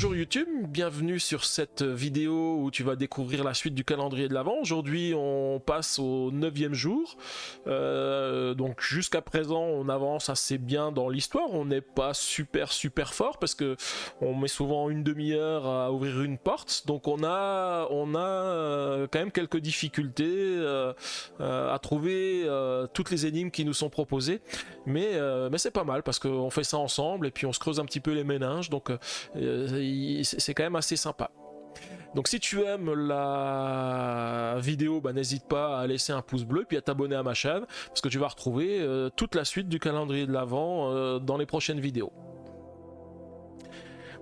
Bonjour YouTube, bienvenue sur cette vidéo où tu vas découvrir la suite du calendrier de l'Avent. Aujourd'hui on passe au 9e jour, donc jusqu'à présent on avance assez bien dans l'histoire, on n'est pas super fort parce que on met souvent une demi-heure à ouvrir une porte, donc on a quand même quelques difficultés à trouver toutes les énigmes qui nous sont proposées, mais c'est pas mal parce qu'on fait ça ensemble et puis on se creuse un petit peu les méninges, donc c'est quand même assez sympa. Donc si tu aimes la vidéo, n'hésite pas à laisser un pouce bleu et puis à t'abonner à ma chaîne parce que tu vas retrouver toute la suite du calendrier de l'Avent dans les prochaines vidéos.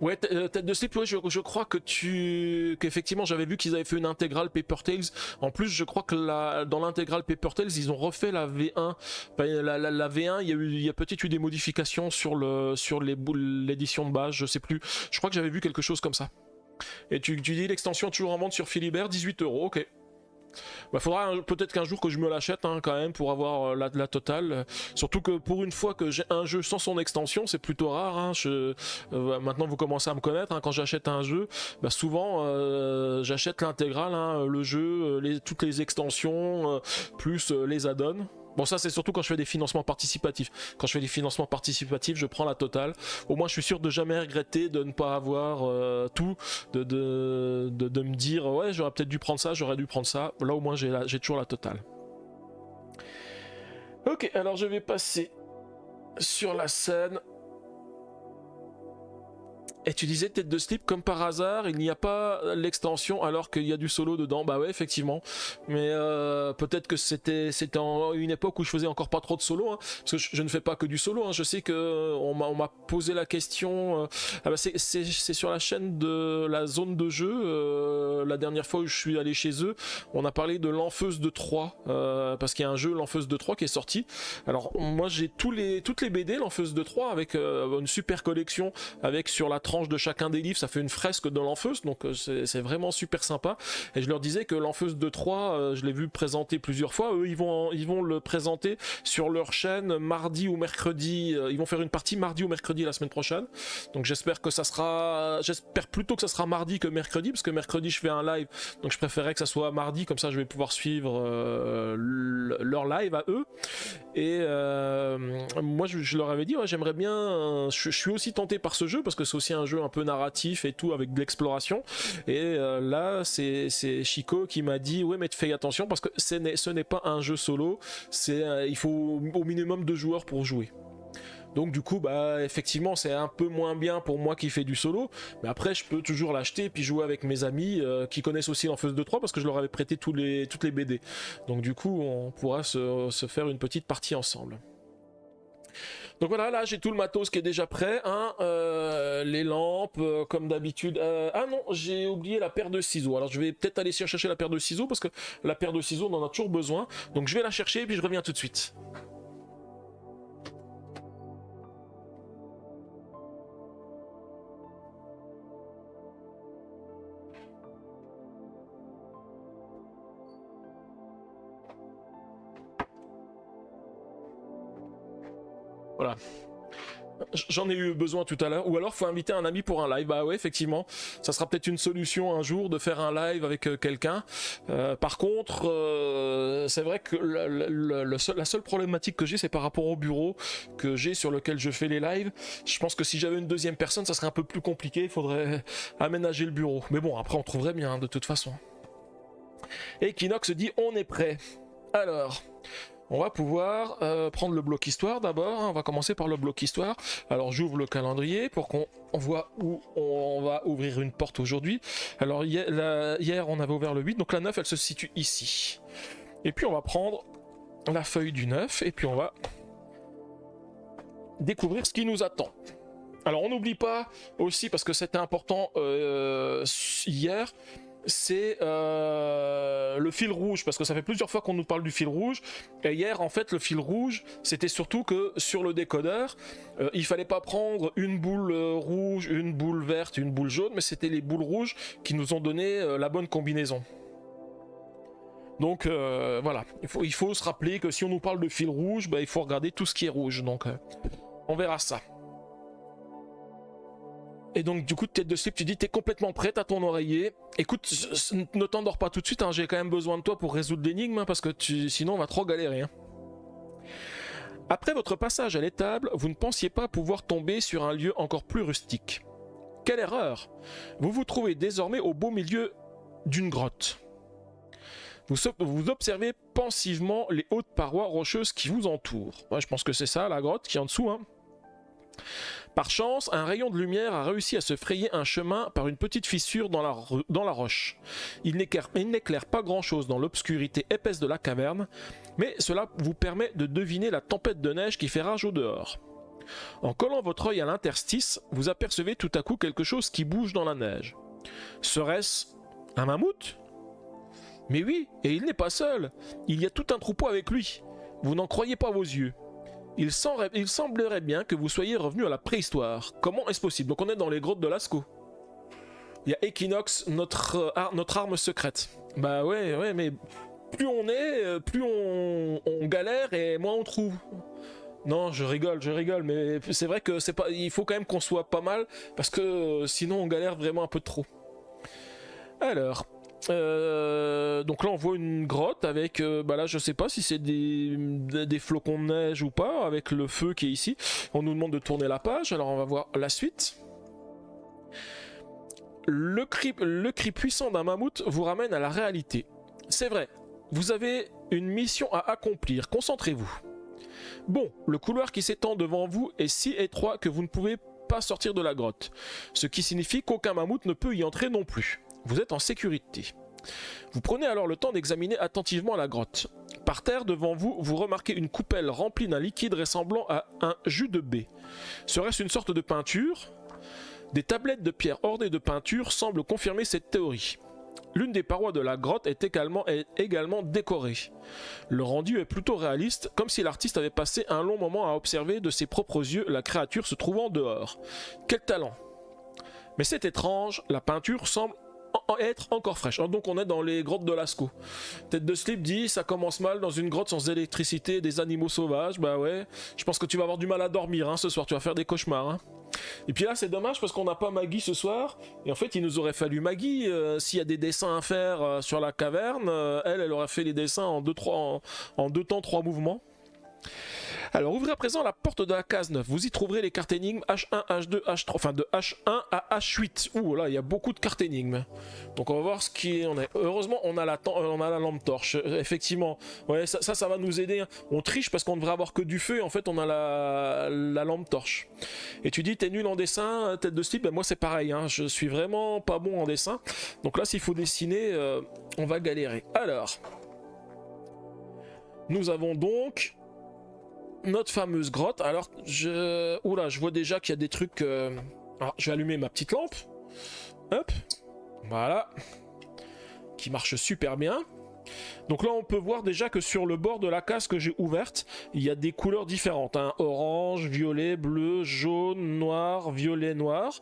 Ouais, Tête de slip, ouais, je crois que qu'effectivement j'avais vu qu'ils avaient fait une intégrale Paper Tales. En plus, je crois que dans l'intégrale Paper Tales, ils ont refait la V1. Enfin, la V1, il y a peut-être eu des modifications sur l'édition de base, je sais plus. Je crois que j'avais vu quelque chose comme ça. Et tu dis l'extension toujours en vente sur Philibert, 18 €, ok. Faudra peut-être qu'un jour que je me l'achète quand même pour avoir la totale. Surtout que pour une fois que j'ai un jeu sans son extension, c'est plutôt rare. Maintenant vous commencez à me connaître. Quand j'achète un jeu, souvent j'achète l'intégrale, le jeu, toutes les extensions, plus les add-ons. Bon, ça c'est surtout quand je fais des financements participatifs. Quand je fais des financements participatifs, je prends la totale. Au moins je suis sûr de jamais regretter de ne pas avoir tout, de me dire ouais, j'aurais peut-être dû prendre ça, j'aurais dû prendre ça. Là au moins j'ai toujours la totale. Ok, alors je vais passer sur la scène. Et tu disais Tête de slip, comme par hasard, il n'y a pas l'extension alors qu'il y a du solo dedans. Bah ouais, effectivement. Mais peut-être que c'était une époque où je faisais encore pas trop de solo, parce que je ne fais pas que du solo. Je sais que on m'a posé la question. C'est sur la chaîne de la zone de jeu. La dernière fois où je suis allé chez eux, on a parlé de l'Enfeuse de Troie, parce qu'il y a un jeu l'Enfeuse de Troie qui est sorti. Alors moi j'ai toutes les BD l'Enfeuse de Troie avec une super collection avec sur la de chacun des livres, ça fait une fresque de l'Enfeuse, donc c'est vraiment super sympa. Et je leur disais que l'Enfeuse de Troie, je l'ai vu présenter plusieurs fois, eux ils vont le présenter sur leur chaîne mardi ou mercredi, ils vont faire une partie mardi ou mercredi la semaine prochaine, donc j'espère plutôt que ça sera mardi que mercredi, parce que mercredi je fais un live, donc je préférais que ça soit mardi, comme ça je vais pouvoir suivre leur live à eux. Et moi je leur avais dit ouais, j'aimerais bien, je suis aussi tenté par ce jeu parce que c'est aussi un jeu un peu narratif et tout avec de l'exploration, et là c'est Chico qui m'a dit ouais mais fais attention parce que ce n'est pas un jeu solo, il faut au minimum 2 joueurs pour jouer. Donc du coup effectivement c'est un peu moins bien pour moi qui fais du solo, mais après je peux toujours l'acheter et puis jouer avec mes amis qui connaissent aussi l'Enfeuse de Troie parce que je leur avais prêté toutes les BD. Donc du coup on pourra se faire une petite partie ensemble. Donc voilà, là j'ai tout le matos qui est déjà prêt, les lampes comme d'habitude. Ah non, j'ai oublié la paire de ciseaux. Alors je vais peut-être aller chercher la paire de ciseaux parce que la paire de ciseaux on en a toujours besoin. Donc je vais la chercher et puis je reviens tout de suite. Voilà. J'en ai eu besoin tout à l'heure, ou alors faut inviter un ami pour un live. Bah ouais, effectivement, ça sera peut-être une solution un jour de faire un live avec quelqu'un. Par contre, c'est vrai que la seule problématique que j'ai, c'est par rapport au bureau que j'ai sur lequel je fais les lives. Je pense que si j'avais une deuxième personne, ça serait un peu plus compliqué, il faudrait aménager le bureau. Mais bon, après on trouverait bien de toute façon. Et Kinox dit on est prêt. Alors... on va pouvoir prendre le bloc histoire d'abord, on va commencer par le bloc histoire. Alors j'ouvre le calendrier pour qu'on voit où on va ouvrir une porte aujourd'hui. Alors hier on avait ouvert le 8, donc la 9 elle se situe ici. Et puis on va prendre la feuille du 9 et puis on va découvrir ce qui nous attend. Alors on n'oublie pas aussi, parce que c'était important hier, c'est le fil rouge, parce que ça fait plusieurs fois qu'on nous parle du fil rouge, et hier en fait le fil rouge c'était surtout que sur le décodeur il fallait pas prendre une boule rouge, une boule verte, une boule jaune, mais c'était les boules rouges qui nous ont donné la bonne combinaison. Donc voilà, il faut se rappeler que si on nous parle de fil rouge, il faut regarder tout ce qui est rouge, donc on verra ça. Et donc du coup tête de slip, tu dis t'es complètement prête à ton oreiller. Écoute, ne t'endors pas tout de suite, hein, j'ai quand même besoin de toi pour résoudre l'énigme, hein, parce que sinon on va trop galérer. Hein. Après votre passage à l'étable, vous ne pensiez pas pouvoir tomber sur un lieu encore plus rustique. Quelle erreur! Vous vous trouvez désormais au beau milieu d'une grotte. Vous observez pensivement les hautes parois rocheuses qui vous entourent. Ouais, je pense que c'est ça la grotte qui est en dessous. Hein. Par chance, un rayon de lumière a réussi à se frayer un chemin par une petite fissure dans la roche. Il n'éclaire pas grand-chose dans l'obscurité épaisse de la caverne, mais cela vous permet de deviner la tempête de neige qui fait rage au dehors. En collant votre œil à l'interstice, vous apercevez tout à coup quelque chose qui bouge dans la neige. Serait-ce un mammouth ? Mais oui, et il n'est pas seul. Il y a tout un troupeau avec lui. Vous n'en croyez pas vos yeux. Il semblerait bien que vous soyez revenu à la préhistoire. Comment est-ce possible? Donc on est dans les grottes de Lascaux. Il y a Equinox, notre arme secrète. Bah ouais, mais plus on est, plus on galère et moins on trouve. Non, je rigole, mais c'est vrai que c'est pas, il faut quand même qu'on soit pas mal, parce que sinon on galère vraiment un peu trop. Alors, donc là on voit une grotte avec, bah là je sais pas si c'est des flocons de neige ou pas, avec le feu qui est ici. On nous demande de tourner la page, alors on va voir la suite. Le cri puissant d'un mammouth vous ramène à la réalité. C'est vrai, vous avez une mission à accomplir, concentrez-vous. Bon, le couloir qui s'étend devant vous est si étroit que vous ne pouvez pas sortir de la grotte, ce qui signifie qu'aucun mammouth ne peut y entrer non plus. Vous êtes en sécurité. Vous prenez alors le temps d'examiner attentivement la grotte. Par terre devant vous, vous remarquez une coupelle remplie d'un liquide ressemblant à un jus de baie. Serait-ce une sorte de peinture ? Des tablettes de pierre ornées de peinture semblent confirmer cette théorie. L'une des parois de la grotte est également décorée. Le rendu est plutôt réaliste, comme si l'artiste avait passé un long moment à observer de ses propres yeux la créature se trouvant dehors. Quel talent! Mais c'est étrange, la peinture semble être encore fraîche. Donc on est dans les grottes de Lascaux. Tête de slip dit ça commence mal dans une grotte sans électricité et des animaux sauvages. Bah ouais, je pense que tu vas avoir du mal à dormir hein, ce soir, tu vas faire des cauchemars. Hein. Et puis là c'est dommage parce qu'on n'a pas Maggie ce soir. Et en fait il nous aurait fallu Maggie. S'il y a des dessins à faire sur la caverne, elle aurait fait les dessins en deux temps, 3 mouvements. Alors ouvrez à présent la porte de la case 9, vous y trouverez les cartes énigmes H1, H2, H3, enfin de H1 à H8. Ouh là, il y a beaucoup de cartes énigmes. Donc on va voir ce qui en est. Heureusement, on a la lampe torche, effectivement. Ouais, ça va nous aider. On triche parce qu'on devrait avoir que du feu et en fait on a la lampe torche. Et tu dis, t'es nul en dessin, tête de slip, ben moi c'est pareil, hein. Je suis vraiment pas bon en dessin. Donc là, s'il faut dessiner, on va galérer. Alors, nous avons donc notre fameuse grotte. Alors, oula, je vois déjà qu'il y a des trucs... Alors, je vais allumer ma petite lampe. Hop. Voilà. Qui marche super bien. Donc là, on peut voir déjà que sur le bord de la case que j'ai ouverte, il y a des couleurs différentes. Hein. Orange, violet, bleu, jaune, noir, violet, noir.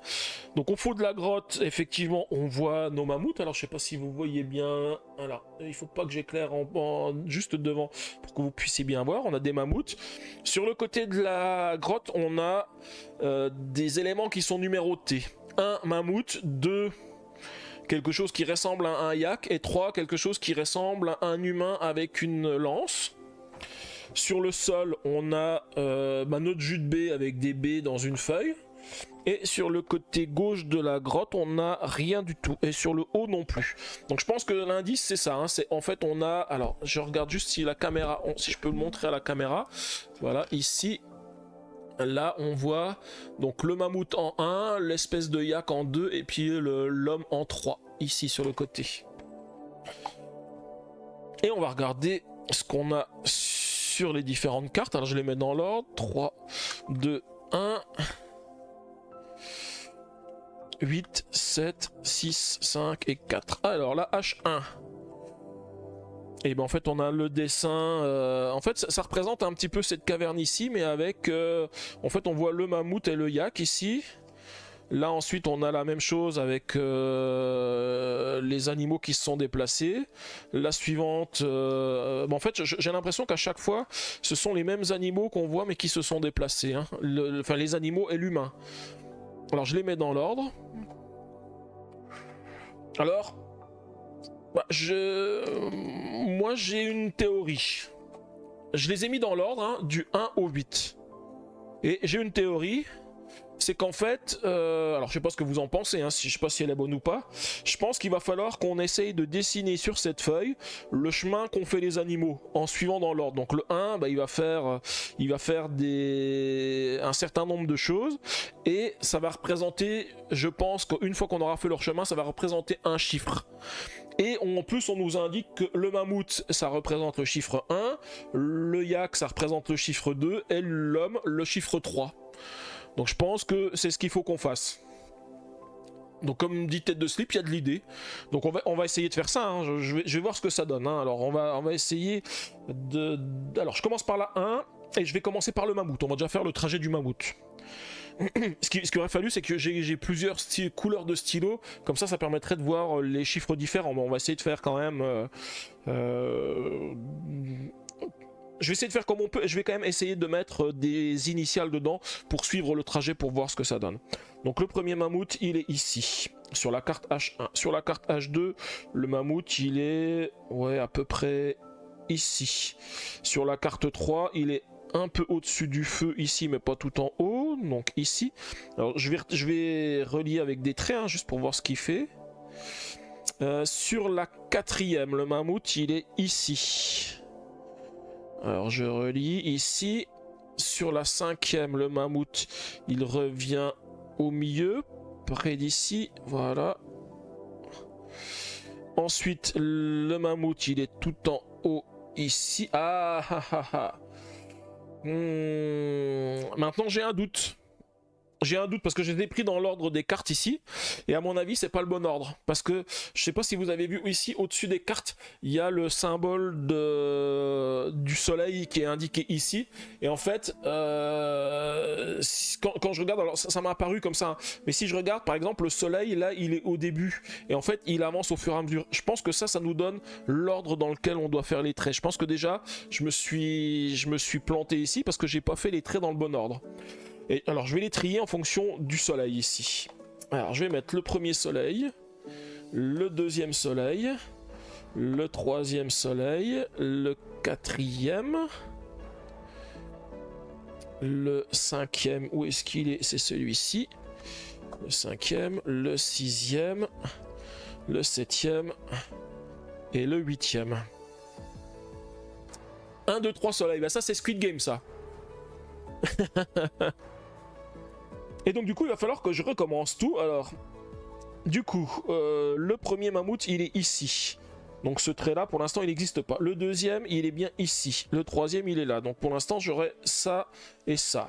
Donc au fond de la grotte, effectivement, on voit nos mammouths. Alors je sais pas si vous voyez bien. Alors, il faut pas que j'éclaire juste devant pour que vous puissiez bien voir. On a des mammouths. Sur le côté de la grotte, on a des éléments qui sont numérotés. 1 mammouth, 2... quelque chose qui ressemble à un yak, et 3, quelque chose qui ressemble à un humain avec une lance. Sur le sol, on a notre jus de baie avec des baies dans une feuille. Et sur le côté gauche de la grotte, on n'a rien du tout. Et sur le haut non plus. Donc je pense que l'indice, c'est ça. Hein. C'est, en fait, on a... Alors, je regarde juste si la caméra... si je peux le montrer à la caméra. Voilà, ici... Là, on voit donc le mammouth en 1, l'espèce de yak en 2 et puis l'homme en 3, ici sur le côté. Et on va regarder ce qu'on a sur les différentes cartes. Alors, je les mets dans l'ordre. 3, 2, 1... 8, 7, 6, 5 et 4. Alors, la H1... Et ben en fait on a le dessin, en fait ça représente un petit peu cette caverne ici, mais avec, en fait on voit le mammouth et le yak ici. Là ensuite on a la même chose avec les animaux qui se sont déplacés. La suivante, en fait j'ai l'impression qu'à chaque fois ce sont les mêmes animaux qu'on voit mais qui se sont déplacés, hein. Enfin les animaux et l'humain. Alors je les mets dans l'ordre. Alors, bah, moi j'ai une théorie. Je les ai mis dans l'ordre, hein, du 1 au 8. Et j'ai une théorie, c'est qu'en fait, alors je sais pas ce que vous en pensez, hein, je sais pas si elle est bonne ou pas, je pense qu'il va falloir qu'on essaye de dessiner sur cette feuille le chemin qu'ont fait les animaux en suivant dans l'ordre. Donc le 1, bah, il va faire un certain nombre de choses et ça va représenter, je pense qu'une fois qu'on aura fait leur chemin, ça va représenter un chiffre. Et en plus, on nous indique que le mammouth, ça représente le chiffre 1, le yak, ça représente le chiffre 2, et l'homme, le chiffre 3. Donc je pense que c'est ce qu'il faut qu'on fasse. Donc comme dit Tête de Slip, il y a de l'idée. Donc on va essayer de faire ça, hein. Je vais voir ce que ça donne, hein. Alors on va essayer de... Alors je commence par la 1, et je vais commencer par le mammouth. On va déjà faire le trajet du mammouth. Ce qu'il aurait fallu, c'est que j'ai plusieurs couleurs de stylo, comme ça permettrait de voir les chiffres différents. Mais on va essayer de faire quand même... Je vais essayer de faire comme on peut, et je vais quand même essayer de mettre des initiales dedans pour suivre le trajet, pour voir ce que ça donne. Donc le premier mammouth, il est ici, sur la carte H1. Sur la carte H2, le mammouth, il est à peu près ici. Sur la carte 3, il est un peu au-dessus du feu ici, mais pas tout en haut, donc ici. Alors je vais relier avec des traits, hein, juste pour voir ce qu'il fait. Sur la 4e, le mammouth, il est ici. Alors je relis ici. Sur la 5e, le mammouth, il revient au milieu, près d'ici, voilà. Ensuite, le mammouth, il est tout en haut ici. Maintenant j'ai un doute. J'ai un doute parce que je les ai pris dans l'ordre des cartes ici, et à mon avis c'est pas le bon ordre, parce que je sais pas si vous avez vu ici au-dessus des cartes, il y a le symbole du soleil qui est indiqué ici, et en fait quand je regarde, alors ça m'a apparu comme ça, hein, mais si je regarde par exemple le soleil là il est au début, et en fait il avance au fur et à mesure. Je pense que ça nous donne l'ordre dans lequel on doit faire les traits. Je pense que déjà je me suis planté ici parce que j'ai pas fait les traits dans le bon ordre. Et alors je vais les trier en fonction du soleil ici. Alors je vais mettre le premier soleil, le deuxième soleil, le troisième soleil, le quatrième, le cinquième, où est-ce qu'il est? C'est celui-ci. Le cinquième, le sixième, le septième et le huitième. 1, 2, 3 soleils, bah ça c'est Squid Game ça. Et donc du coup il va falloir que je recommence tout. Alors du coup le premier mammouth il est ici, donc ce trait là pour l'instant il n'existe pas. Le deuxième il est bien ici, le troisième il est là, donc pour l'instant j'aurai ça et ça.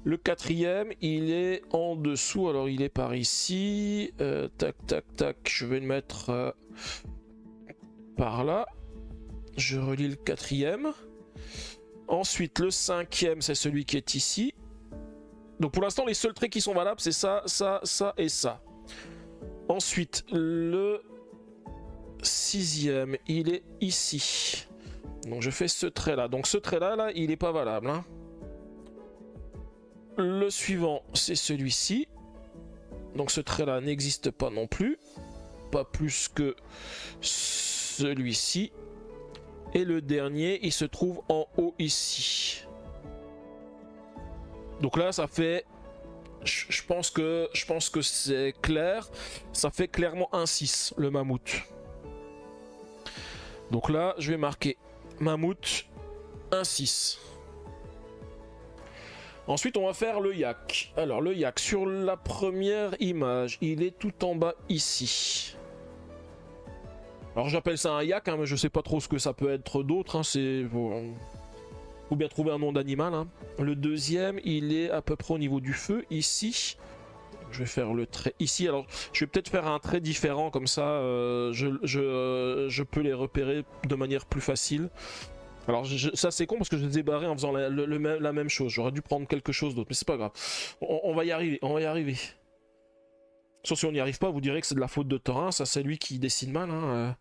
Le quatrième il est en dessous, alors il est par ici, tac tac tac, je vais le mettre par là. Je relis le quatrième. Ensuite le cinquième c'est celui qui est ici. Donc pour l'instant les seuls traits qui sont valables c'est ça, ça, ça et ça. Ensuite le sixième il est ici. Donc je fais ce trait là. Donc ce trait là il est pas valable, hein. Le suivant c'est celui-ci. Donc ce trait là n'existe pas non plus. Pas plus que celui-ci. Et le dernier il se trouve en haut ici. Donc là ça fait, je pense que c'est clair, ça fait clairement un 6 le mammouth. Donc là je vais marquer mammouth 1 6. Ensuite on va faire le yak. Alors le yak sur la première image il est tout en bas ici. Alors j'appelle ça un yak, hein, mais je sais pas trop ce que ça peut être d'autre, hein, c'est... Faut bien trouver un nom d'animal, hein. Le deuxième, il est à peu près au niveau du feu, ici. Je vais faire le trait ici. Alors, je vais peut-être faire un trait différent, comme ça, je peux les repérer de manière plus facile. Alors, ça c'est con parce que je les ai barrés en faisant la même chose. J'aurais dû prendre quelque chose d'autre, mais c'est pas grave. On va y arriver, on va y arriver. Sauf si on n'y arrive pas, vous direz que c'est de la faute de Thorin, ça c'est lui qui dessine mal, hein.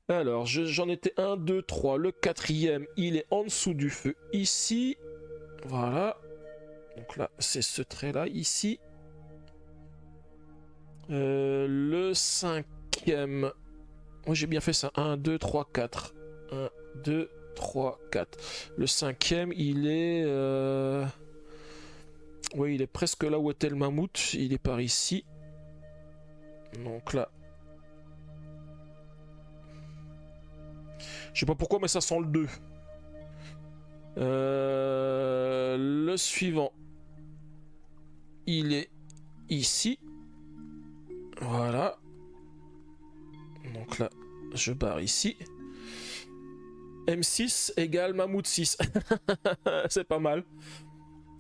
Alors, j'en étais 1, 2, 3. Le quatrième, il est en dessous du feu, ici. Voilà. Donc là, c'est ce trait-là, ici. le cinquième. Moi j'ai bien fait ça. 1, 2, 3, 4. 1, 2, 3, 4. Le cinquième, il est... Oui, il est presque là où était le mammouth. Il est par ici. Donc là. Je sais pas pourquoi, mais ça sent le 2. Le suivant. Il est ici. Voilà. Donc là, je barre ici. M6 égale Mammouth 6. C'est pas mal.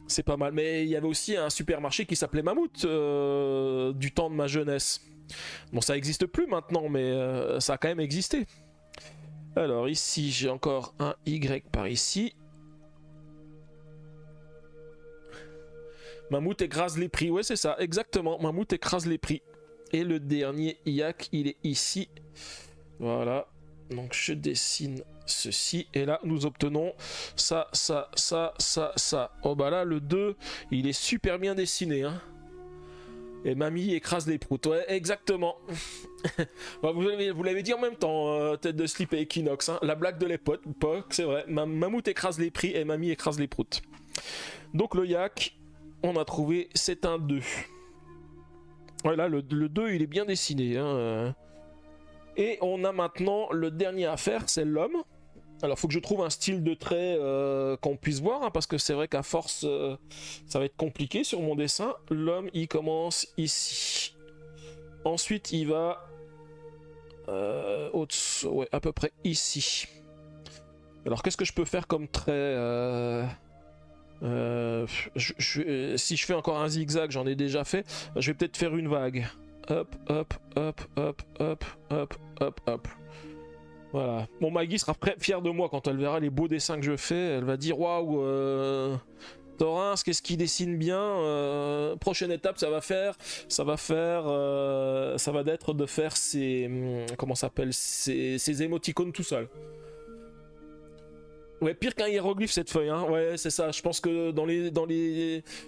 C'est pas mal. Mais il y avait aussi un supermarché qui s'appelait Mammouth du temps de ma jeunesse. Bon, ça existe plus maintenant, mais ça a quand même existé. Alors ici, j'ai encore un Y par ici. Mammouth écrase les prix. Ouais, c'est ça, exactement. Mammouth écrase les prix. Et le dernier yak, il est ici. Voilà. Donc je dessine ceci. Et là, nous obtenons ça, ça, ça, ça, ça. Oh bah là, le 2, il est super bien dessiné. Hein. Et mamie écrase les proutes. Ouais, exactement. Bah, vous l'avez dit en même temps, tête de slip et Equinox. Hein. La blague de l'époque, c'est vrai. Mammouth écrase les prix et mamie écrase les proutes. Donc le yak, on a trouvé, c'est un 2. Voilà, le 2, il est bien dessiné. Hein. Et on a maintenant le dernier à faire, c'est l'homme. Alors, il faut que je trouve un style de trait qu'on puisse voir, hein, parce que c'est vrai qu'à force, ça va être compliqué sur mon dessin. L'homme, il commence ici. Ensuite, il va ouais, à peu près ici. Alors, qu'est-ce que je peux faire comme trait si je fais encore un zigzag, j'en ai déjà fait. Je vais peut-être faire une vague. Hop, hop, hop, hop, hop, hop, hop, hop. Voilà. Bon, Maggie sera fière de moi quand elle verra les beaux dessins que je fais. Elle va dire waouh, Thorens, qu'est-ce qu'il dessine bien. Prochaine étape, ça va être de faire ces comment ça s'appelle, ces émoticônes tout seul. Ouais, pire qu'un hiéroglyphe cette feuille, hein. Ouais, c'est ça. Je pense que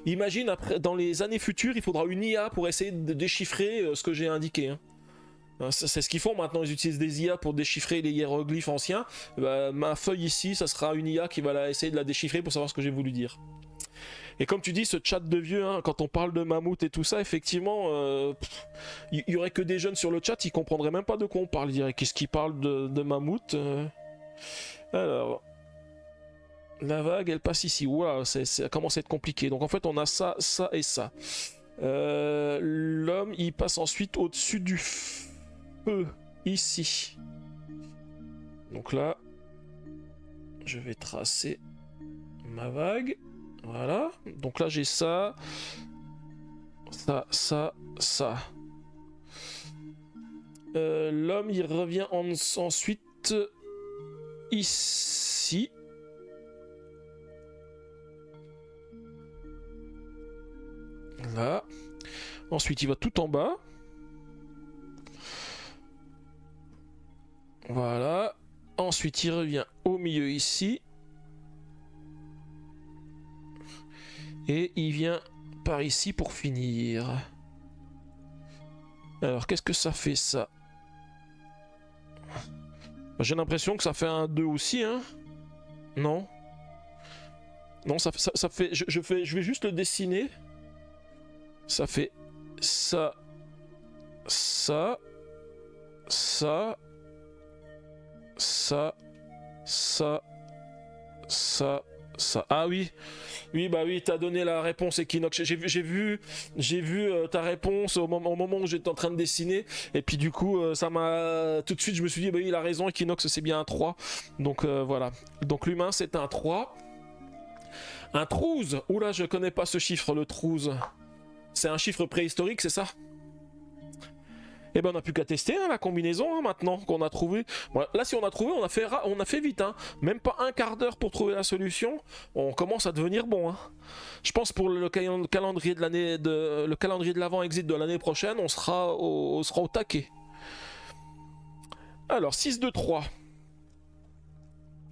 imagine après, dans les années futures, il faudra une IA pour essayer de déchiffrer ce que j'ai indiqué. Hein. C'est ce qu'ils font maintenant. Ils utilisent des IA pour déchiffrer les hiéroglyphes anciens. Bah, ma feuille ici, ça sera une IA qui va essayer de la déchiffrer pour savoir ce que j'ai voulu dire. Et comme tu dis, ce chat de vieux, hein, quand on parle de mammouth et tout ça, effectivement, il y aurait que des jeunes sur le chat, ils comprendraient même pas de quoi on parle. Ils diraient qu'est-ce qu'ils parlent de mammouth. Alors. La vague, elle passe ici. Waouh, ça commence à être compliqué. Donc en fait, on a ça, ça et ça. L'homme, il passe ensuite au-dessus du feu, ici. Donc là, je vais tracer ma vague. Voilà. Donc là, j'ai ça, ça, ça, ça. L'homme, il revient ensuite ici. Là. Ensuite, il va tout en bas. Voilà. Ensuite, il revient au milieu ici. Et il vient par ici pour finir. Alors, qu'est-ce que ça fait, ça? J'ai l'impression que ça fait un 2 aussi, hein? Non? Non, ça fait... Je vais juste le dessiner. Ça fait ça, ça, ça, ça, ça, ça, ça. Ah oui, oui, bah oui, t'as donné la réponse, Equinox. J'ai vu ta réponse au moment où j'étais en train de dessiner, et puis du coup, ça m'a tout de suite, je me suis dit, bah oui, il a raison, Equinox, c'est bien un 3. Donc voilà. Donc l'humain, c'est un 3. Un trouze. Oula, je connais pas ce chiffre, le trouze. C'est un chiffre préhistorique, c'est ça? Et ben on n'a plus qu'à tester hein, la combinaison hein, maintenant qu'on a trouvé. Bon, là si on a trouvé, on a fait vite. Hein. Même pas un quart d'heure pour trouver la solution. On commence à devenir bon. Hein. Je pense pour le calendrier de l'année, le calendrier de l'avant exit de l'année prochaine, on sera au taquet. Alors 6 2 3.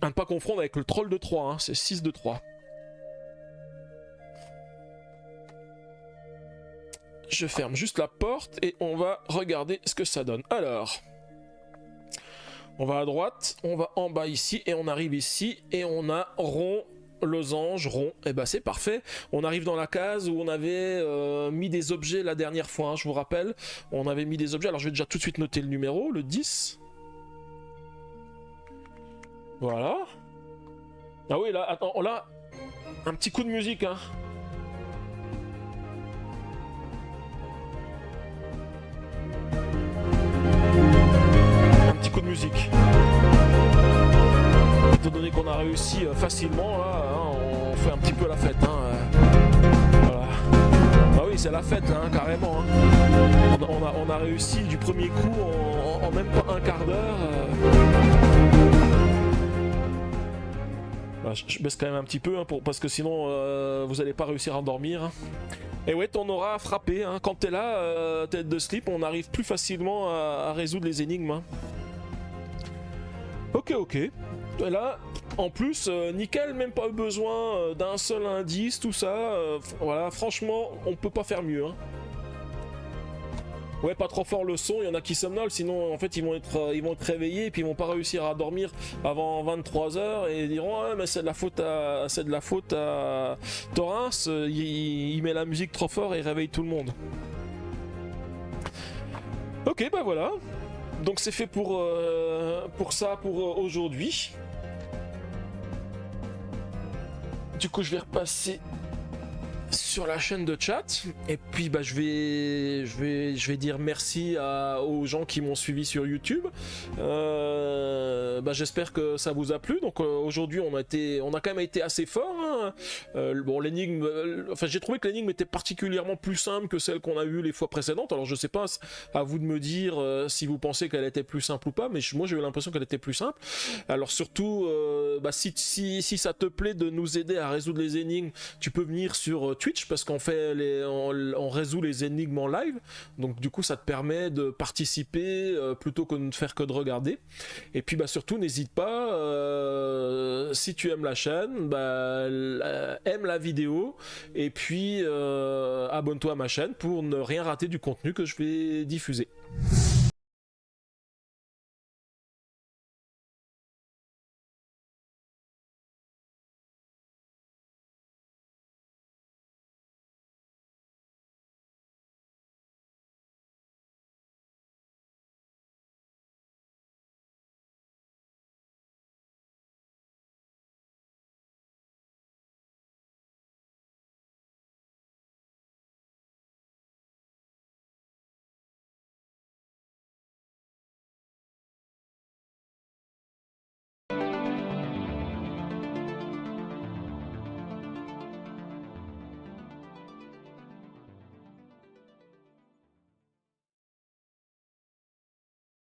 À ne pas confondre avec le troll de 3. Hein, c'est 6 2 3. je ferme juste la porte et on va regarder ce que ça donne. Alors, on va à droite, on va en bas ici et on arrive ici et on a rond, losange, rond. Et bah c'est parfait. On arrive dans la case où on avait mis des objets la dernière fois, hein, je vous rappelle. On avait mis des objets. Alors je vais déjà tout de suite noter le numéro, le 10. Voilà. Ah oui, là, attends, on a un petit coup de musique, hein. Un petit coup de musique. Étant donné qu'on a réussi facilement, là, hein, on fait un petit peu la fête, hein. Voilà. Ah oui, c'est la fête, hein, carrément. Hein. On a réussi du premier coup en même pas un quart d'heure. Bah, je baisse quand même un petit peu, hein, parce que sinon vous n'allez pas réussir à dormir. Hein. Et ouais, ton aura a frappé. Hein. Quand t'es là, tête de slip, on arrive plus facilement à résoudre les énigmes. Hein. Ok. Et là, en plus, nickel, même pas eu besoin d'un seul indice, tout ça. Voilà, franchement, on peut pas faire mieux. Hein. Ouais, pas trop fort le son, il y en a qui somnolent, sinon en fait ils vont être réveillés et puis ils vont pas réussir à dormir avant 23h et ils diront ah mais c'est de la faute à Torrens, il met la musique trop fort et il réveille tout le monde. Ok, bah voilà. Donc c'est fait pour aujourd'hui. Du coup je vais repasser sur la chaîne de chat et puis bah je vais dire merci aux gens qui m'ont suivi sur YouTube. Bah j'espère que ça vous a plu. Donc aujourd'hui on a quand même été assez fort. Hein. Bon l'énigme, enfin j'ai trouvé que l'énigme était particulièrement plus simple que celle qu'on a eue les fois précédentes. Alors je sais pas, à vous de me dire si vous pensez qu'elle était plus simple ou pas, mais moi j'ai eu l'impression qu'elle était plus simple. Alors surtout bah si ça te plaît de nous aider à résoudre les énigmes, tu peux venir sur Twitch parce qu'on on résout les énigmes en live, donc du coup ça te permet de participer plutôt que de faire que de regarder. Et puis bah surtout n'hésite pas, si tu aimes la chaîne, bah aime la vidéo et puis abonne-toi à ma chaîne pour ne rien rater du contenu que je vais diffuser.